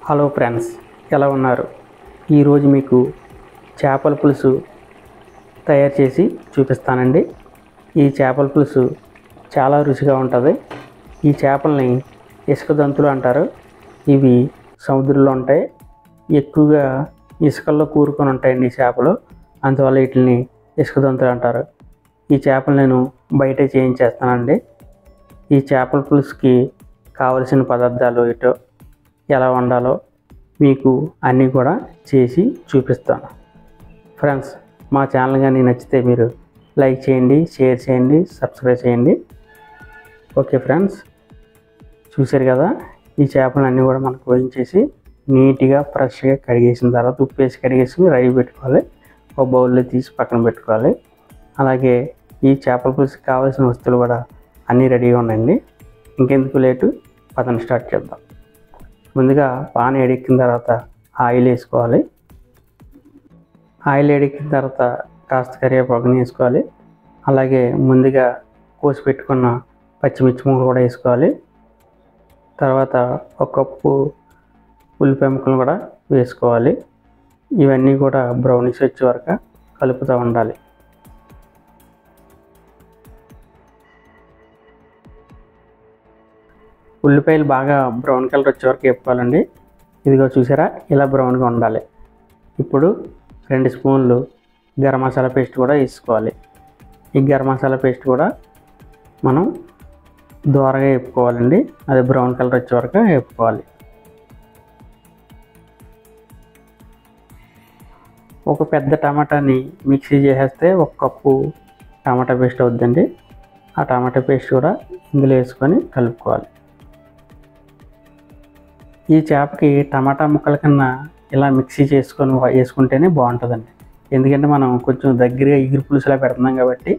Hello friends, ఎలా ఉన్నారు? ఈరోజు మీకు చేపల పులుసు తయారు చేసి చూపిస్తానండి. ఈ చేపల పులుసు చాలా రుచిగా ఉంటుంది. ఈ చేపల్ని ఇసుక దంతులు అంటారు. ఇవి సముద్రంలో ఉంటాయి. ఎక్కువగా ఇసుకల్లో కూరుకొని ఉంటాయండి ఈ చేపలు. అందువల్ల వీటిని ఇసుక దంతులు అంటారు. ఈ చేపలు నేను బయట చేయించేస్తానండి. ఈ చేపల పులుసుకి కావలసిన పదార్థాలు ఏటో ఎలా వండాలో మీకు అన్నీ కూడా చేసి చూపిస్తాను. ఫ్రెండ్స్, మా ఛానల్ కానీ నచ్చితే మీరు లైక్ చేయండి, షేర్ చేయండి, సబ్స్క్రైబ్ చేయండి. ఓకే ఫ్రెండ్స్, చూశారు కదా, ఈ చేపలన్నీ కూడా మనకు వేయించేసి నీట్గా ఫ్రెష్గా కడిగేసిన తర్వాత ఉప్పు వేసి కడిగేసి రెడీ పెట్టుకోవాలి. ఒక బౌల్లో తీసి పక్కన పెట్టుకోవాలి. అలాగే ఈ చేపల పులుసుకి కావాల్సిన వస్తువులు కూడా అన్నీ రెడీగా ఉన్నాయండి. ఇంకెందుకు లేటు, పదండి స్టార్ట్ చేద్దాం. ముందుగా పాన్ ఎడెక్కిన తర్వాత ఆయిల్ వేసుకోవాలి. ఆయిల్ ఎడెక్కిన తర్వాత కాస్త కరివేపాకుని వేసుకోవాలి. అలాగే ముందుగా కోసి పెట్టుకున్న పచ్చిమిర్చి ముక్కలు కూడా వేసుకోవాలి. తర్వాత ఒక కప్పు ఉల్లిపాయ ముక్కలు కూడా వేసుకోవాలి. ఇవన్నీ కూడా బ్రౌనిష్ వచ్చే వరకు కలుపుతూ ఉండాలి. ఉల్లిపాయలు బాగా బ్రౌన్ కలర్ వచ్చే వరకు వేపుకోవాలండి. ఇదిగో చూసారా, ఇలా బ్రౌన్గా ఉండాలి. ఇప్పుడు 2 స్పూన్లు గరం మసాలా పేస్ట్ కూడా వేసుకోవాలి. ఈ గరం మసాలా పేస్ట్ కూడా మనం దోరగా వేపుకోవాలండి. అది బ్రౌన్ కలర్ వచ్చే వరకు వేపుకోవాలి. ఒక పెద్ద టమాటాని మిక్సీ చేసేస్తే 1 కప్పు టమాటా పేస్ట్ అవుద్దండి. ఆ టమాటా పేస్ట్ కూడా ఇందులో వేసుకొని కలుపుకోవాలి. ఈ చేపకి టమాటా ముక్కల కన్నా ఇలా మిక్సీ చేసుకొని వేసుకుంటేనే బాగుంటుందండి. ఎందుకంటే మనం కొంచెం దగ్గరగా ఎగురు పులుసులా పెడుతున్నాం కాబట్టి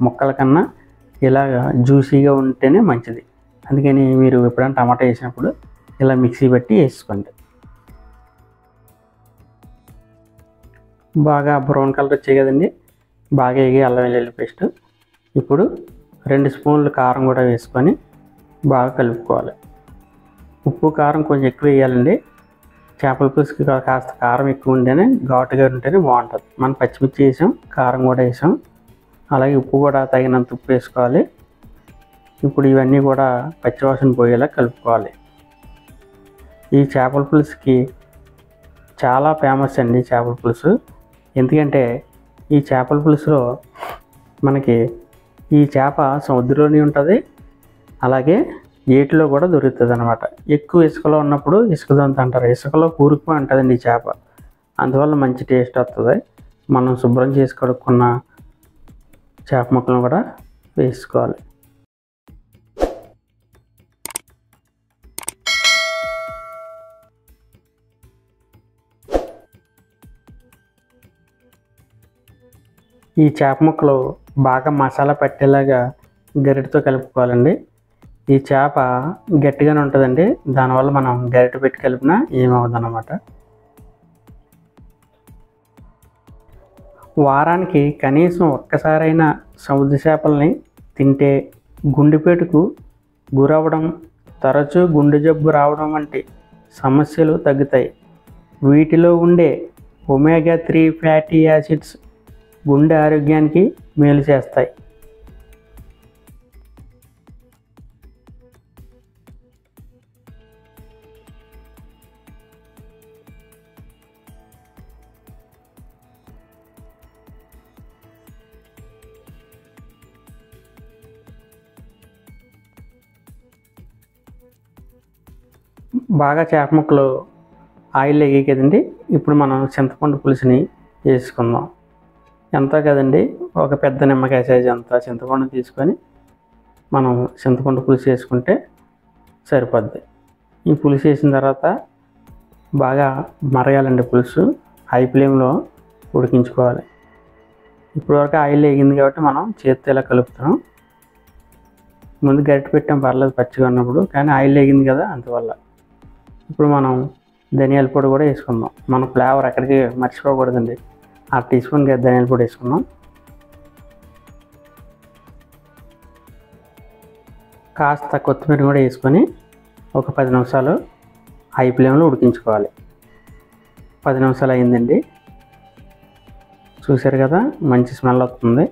ముక్కల కన్నా ఇలా జ్యూసీగా ఉంటేనే మంచిది. అందుకని మీరు ఎప్పుడైనా టమాటా వేసినప్పుడు ఇలా మిక్సీ పెట్టి వేసుకోండి. బాగా బ్రౌన్ కలర్ వచ్చాయి కదండి, బాగా ఎగి అల్లం వెల్లుల్లి పేస్ట్. ఇప్పుడు 2 స్పూన్లు కారం కూడా వేసుకొని బాగా కలుపుకోవాలి. ఉప్పు కారం కొంచెం ఎక్కువ వేయాలండి. చేపల పులుసుకి కాస్త కారం ఎక్కువ ఉంటేనే, ఘాటుగా ఉంటేనే బాగుంటుంది. మనం పచ్చిమిర్చి వేసాం, కారం కూడా వేసాం, అలాగే ఉప్పు కూడా తగినంత ఉప్పు వేసుకోవాలి. ఇప్పుడు ఇవన్నీ కూడా పచ్చివాసన పోయేలా కలుపుకోవాలి. ఈ చేపల పులుసుకి చాలా ఫేమస్ అండి చేపల పులుసు. ఎందుకంటే ఈ చేపల పులుసులో మనకి ఈ చేప సముద్రంలోనే ఉంటుంది, అలాగే ఏటిలో కూడా దొరుకుతుంది అనమాట. ఎక్కువ ఇసుకలో ఉన్నప్పుడు ఇసుక దంత అంటారు. ఇసుకలో కూరుకుపోయి ఉంటుందండి ఈ చేప. అందువల్ల మంచి టేస్ట్ వస్తుంది. మనం శుభ్రం చేసి కడుక్కున్న చేప ముక్కలను కూడా వేసుకోవాలి. ఈ చేప ముక్కలు బాగా మసాలా పట్టేలాగా గరిటెతో కలుపుకోవాలండి. ఈ చేప గట్టిగానే ఉంటుందండి, దానివల్ల మనం గరిటె పెట్టి కలిపినా ఏమవుతుంది అన్నమాట. వారానికి కనీసం ఒక్కసారైనా సముద్ర చేపల్ని తింటే గుండెపోటుకు గురవడం, తరచూ గుండె జబ్బు రావడం వంటి సమస్యలు తగ్గుతాయి. వీటిలో ఉండే ఒమేగా 3 ఫ్యాటీ యాసిడ్స్ గుండె ఆరోగ్యానికి మేలు చేస్తాయి. బాగా చేప ముక్కలు ఆయిల్ ఎగాయి కదండి, ఇప్పుడు మనం చింతపండు పులుసుని వేసుకుందాం. ఎంత కదండి, ఒక పెద్ద నిమ్మకాయ సైజు అంత చింతపండు తీసుకొని మనం చింతపండు పులుసు వేసుకుంటే సరిపోద్ది. ఈ పులుసు వేసిన తర్వాత బాగా మరగాలండి. పులుసు హై ఫ్లేమ్లో ఉడికించుకోవాలి. ఇప్పటివరకు ఆయిల్ వేగింది కాబట్టి మనం చేతితో ఇలా కలుపుతాం. ముందు గరిటె పెట్టాం, పర్లేదు పచ్చిగా ఉన్నప్పుడు, కానీ ఆయిల్ వేగింది కదా అందువల్ల. ఇప్పుడు మనం ధనియాల పొడి కూడా వేసుకుందాం. మన ఫ్లేవర్ ఎక్కడికి మర్చిపోకూడదండి. 1/2 టీ స్పూన్ ధనియాల పొడి వేసుకుందాం. కాస్త కొత్తిమీర కూడా వేసుకొని ఒక 10 నిమిషాలు హై ఫ్లేమ్లో ఉడికించుకోవాలి. 10 నిమిషాలు అయిందండి. చూసారు కదా, మంచి స్మెల్ వస్తుంది.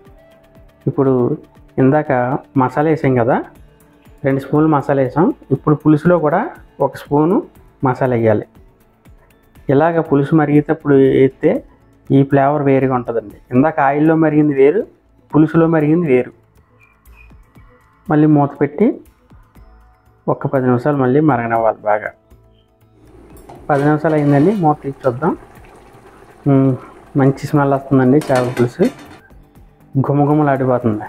ఇప్పుడు ఇందాక మసాలా వేసాం కదా, 2 స్పూన్లు మసాలా వేసాం. ఇప్పుడు పులుసులో కూడా 1 స్పూను మసాలా వేయాలి. ఇలాగ పులుసు మరిగేటప్పుడు వేస్తే ఈ ఫ్లేవర్ వేరుగా ఉంటుందండి. ఇందాక ఆయిల్లో మరిగింది వేరు, పులుసులో మరిగింది వేరు. మళ్ళీ మూత పెట్టి ఒక 10 నిమిషాలు మళ్ళీ మరగనివ్వాలి బాగా. 10 నిమిషాలు అయిందండి. మూత తీసి చూద్దాం. మంచి స్మెల్ వస్తుందండి. చేపల పులుసు గుమగుమలాడిపోతుంది.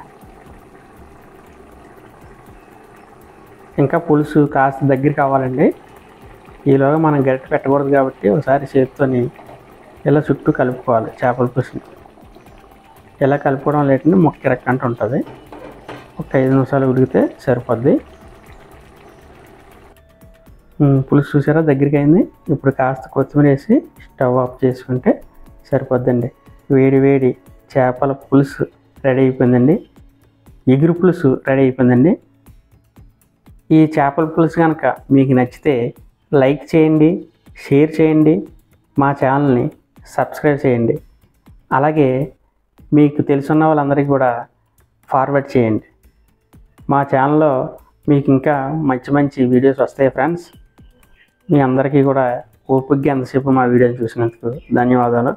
ఇంకా పులుసు కాస్త దగ్గర కావాలండి. ఈలోగా మనం గరిటె పెట్టకూడదు కాబట్టి ఒకసారి చేతితోని ఇలా చుట్టూ కలుపుకోవాలి. చేపల పులుసుని ఇలా కలుపుకోవడం లేదంటే ముక్క ఇరక్కంట ఉంటుంది. ఒక 5 నిమిషాలు ఉడికితే సరిపోద్ది. పులుసు చూసారా దగ్గరికి అయింది. ఇప్పుడు కాస్త కొత్తిమీర వేసి స్టవ్ ఆఫ్ చేసుకుంటే సరిపోద్దండి. వేడి వేడి చేపల పులుసు రెడీ అయిపోయిందండి. ఎగురు పులుసు రెడీ అయిపోయిందండి. ఈ చేపల పులుసు కనుక మీకు నచ్చితే లైక్ చేయండి, షేర్ చేయండి, మా ఛానల్ని సబ్స్క్రైబ్ చేయండి. అలాగే మీకు తెలుసున్న వాళ్ళందరికీ కూడా ఫార్వర్డ్ చేయండి. మా ఛానల్లో మీకు ఇంకా మంచి మంచి వీడియోస్ వస్తాయి ఫ్రెండ్స్. మీ అందరికీ కూడా ఓపికగా ఎంతసేపు మా వీడియోని చూసినందుకు ధన్యవాదాలు.